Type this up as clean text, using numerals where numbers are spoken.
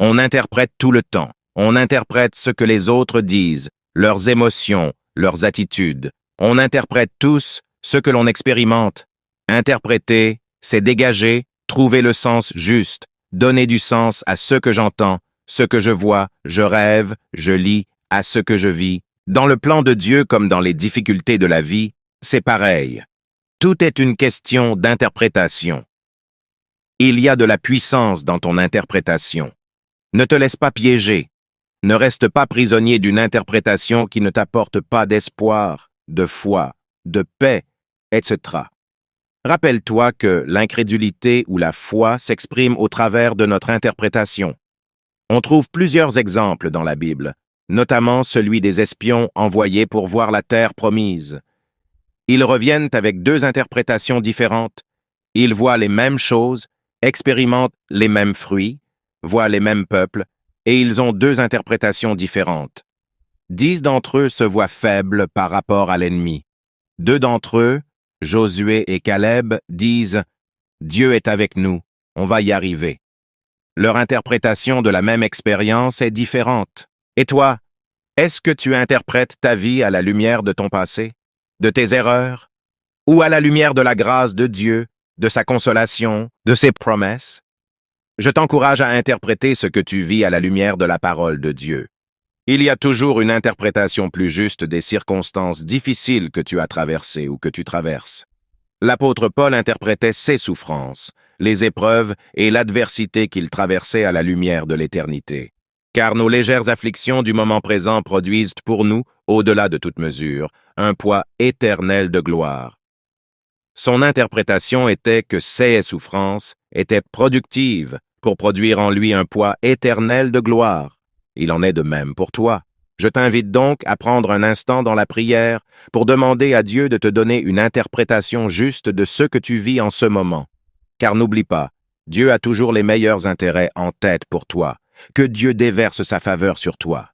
On interprète tout le temps. On interprète ce que les autres disent, leurs émotions, leurs attitudes. On interprète tous ce que l'on expérimente. Interpréter, c'est dégager, trouver le sens juste, donner du sens à ce que j'entends, ce que je vois, je rêve, je lis, à ce que je vis. Dans le plan de Dieu comme dans les difficultés de la vie, c'est pareil. Tout est une question d'interprétation. Il y a de la puissance dans ton interprétation. Ne te laisse pas piéger. Ne reste pas prisonnier d'une interprétation qui ne t'apporte pas d'espoir, de foi, de paix, etc. Rappelle-toi que l'incrédulité ou la foi s'exprime au travers de notre interprétation. On trouve plusieurs exemples dans la Bible, notamment celui des espions envoyés pour voir la terre promise. Ils reviennent avec deux interprétations différentes. Ils voient les mêmes choses, expérimentent les mêmes fruits, voient les mêmes peuples, et ils ont deux interprétations différentes. 10 d'entre eux se voient faibles par rapport à l'ennemi. 2 d'entre eux, Josué et Caleb, disent « Dieu est avec nous, on va y arriver ». Leur interprétation de la même expérience est différente. Et toi, est-ce que tu interprètes ta vie à la lumière de ton passé, de tes erreurs, ou à la lumière de la grâce de Dieu, de sa consolation, de ses promesses? Je t'encourage à interpréter ce que tu vis à la lumière de la parole de Dieu. Il y a toujours une interprétation plus juste des circonstances difficiles que tu as traversées ou que tu traverses. L'apôtre Paul interprétait ses souffrances, les épreuves et l'adversité qu'il traversait à la lumière de l'éternité. Car nos légères afflictions du moment présent produisent pour nous, au-delà de toute mesure, un poids éternel de gloire. Son interprétation était que ces souffrances étaient productives pour produire en lui un poids éternel de gloire. Il en est de même pour toi. Je t'invite donc à prendre un instant dans la prière pour demander à Dieu de te donner une interprétation juste de ce que tu vis en ce moment. Car n'oublie pas, Dieu a toujours les meilleurs intérêts en tête pour toi. Que Dieu déverse sa faveur sur toi.